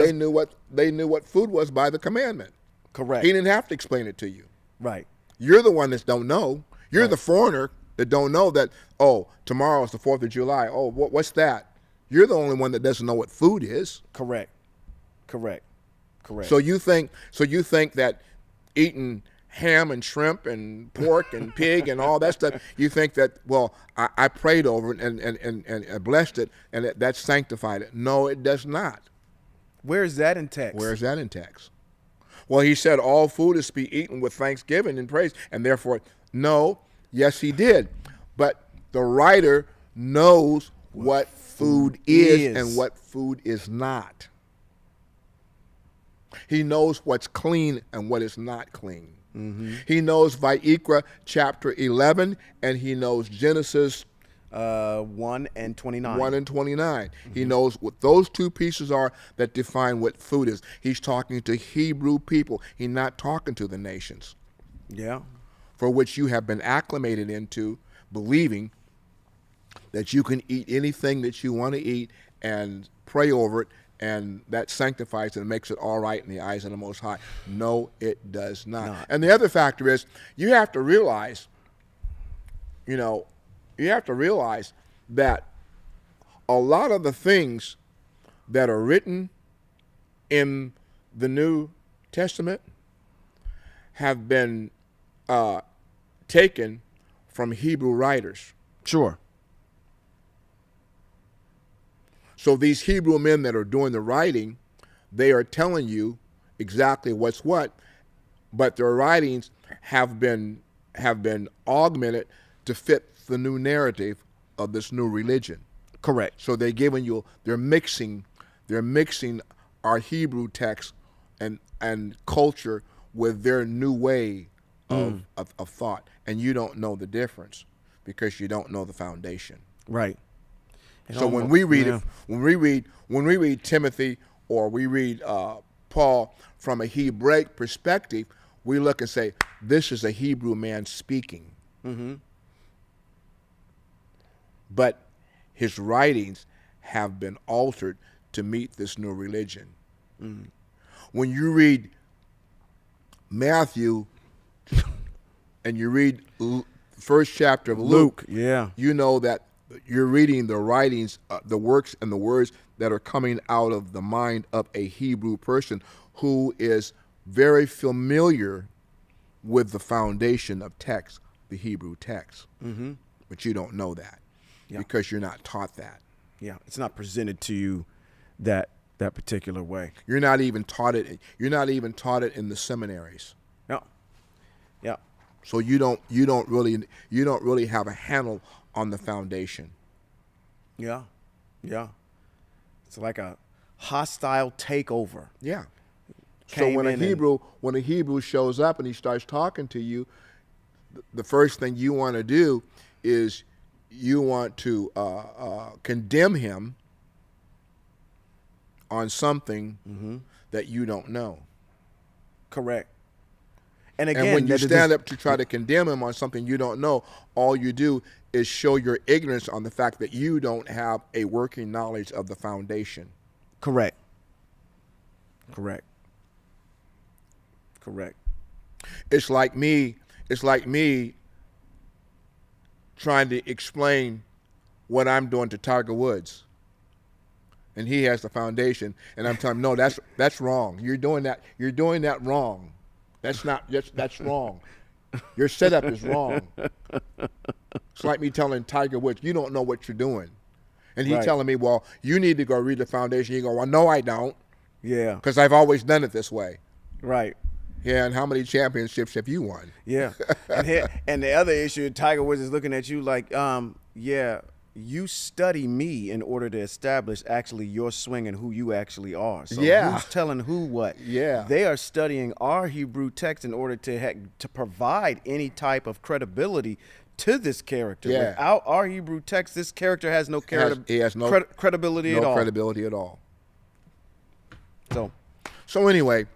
They knew what food was by the commandment. Correct. He didn't have to explain it to you. Right. You're the one that don't know. You're the foreigner that don't know that. Oh, tomorrow is the 4th of July. Oh, what's that? You're the only one that doesn't know what food is. Correct. So you think that eating ham and shrimp and pork and pig and all that stuff, you think that, well, I prayed over it and blessed it, and that sanctified it. No, it does not. Where is that in text? Where is that in text? Well, he said all food is to be eaten with thanksgiving and praise, and therefore, no, yes, he did. But the writer knows what food is and what food is not. He knows what's clean and what is not clean. Mm-hmm. He knows Vayikra chapter 11, and he knows Genesis 1 and 29. 1 and 29. Mm-hmm. He knows what those two pieces are that define what food is. He's talking to Hebrew people. He's not talking to the nations. Yeah. For which you have been acclimated into believing that you can eat anything that you want to eat and pray over it, and that sanctifies it and makes it all right in the eyes of the Most High. No, it does not. And the other factor is you have to realize, that a lot of the things that are written in the New Testament have been taken from Hebrew writers. Sure. So these Hebrew men that are doing the writing, they are telling you exactly what's what, but their writings have been augmented to fit the new narrative of this new religion. Correct. So they're giving you, they're mixing our Hebrew text and culture with their new way of thought, and you don't know the difference because you don't know the foundation. Right. So when we read it, when we read Timothy or we read Paul from a Hebraic perspective, we look and say, this is a Hebrew man speaking. Mm-hmm. But his writings have been altered to meet this new religion. Mm. When you read Matthew and you read the first chapter of Luke, yeah, you know that you're reading the writings, the works and the words that are coming out of the mind of a Hebrew person who is very familiar with the foundation of text, the Hebrew text. Mm-hmm. But you don't know that because you're not taught that. Yeah, it's not presented to you that particular way. You're not even taught it. You're not even taught it in the seminaries. Yeah, yeah. So you don't really have a handle on the foundation. Yeah, yeah. It's like a hostile takeover. Yeah. So when a Hebrew shows up and he starts talking to you, the first thing you want to do is you want to condemn him on something that you don't know. Correct. And again, and when you stand up to try to condemn him on something you don't know, all you do is show your ignorance on the fact that you don't have a working knowledge of the foundation. Correct. Correct. Correct. It's like me trying to explain what I'm doing to Tiger Woods. And he has the foundation, and I'm telling him, no, that's wrong. You're doing that wrong. That's wrong. Your setup is wrong. It's like me telling Tiger Woods, you don't know what you're doing. And he's telling me, well, you need to go read the foundation. You go, well, no, I don't. Yeah. Because I've always done it this way. Right. Yeah, and how many championships have you won? Yeah. And the other issue, Tiger Woods is looking at you like, yeah, you study me in order to establish actually your swing and who you actually are. So who's telling who what? Yeah. They are studying our Hebrew text in order to provide any type of credibility to this character. Yeah. Without our Hebrew text, this character has no he has no credibility at all. No credibility at all. So anyway,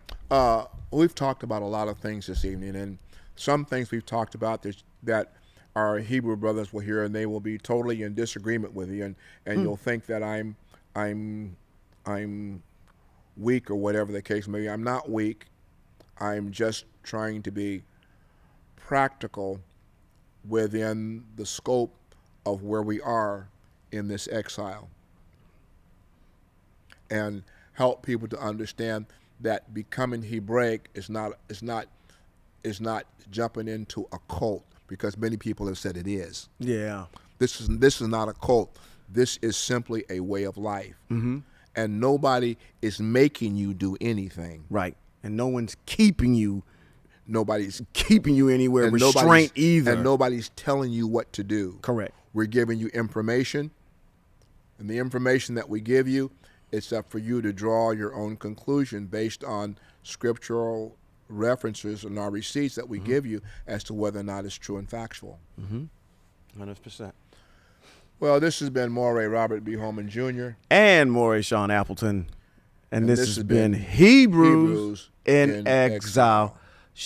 we've talked about a lot of things this evening, and some things we've talked about that our Hebrew brothers will hear, and they will be totally in disagreement with you, and you'll think that I'm weak or whatever the case may be. I'm not weak. I'm just trying to be practical within the scope of where we are in this exile, and help people to understand that becoming Hebraic is not jumping into a cult, because many people have said it is. yeah. This is not a cult. This is simply a way of life. Mm-hmm. And nobody is making you do anything. Right. And no one's keeping you. Nobody's keeping you anywhere restraint either. And nobody's telling you what to do. Correct. We're giving you information, and the information that we give you, it's up for you to draw your own conclusion based on scriptural references and our receipts that we give you as to whether or not it's true and factual. 100%. Well, this has been Moray Robert B. Holman Jr. and Moray Sean Appleton. And this has been Hebrews in Exile.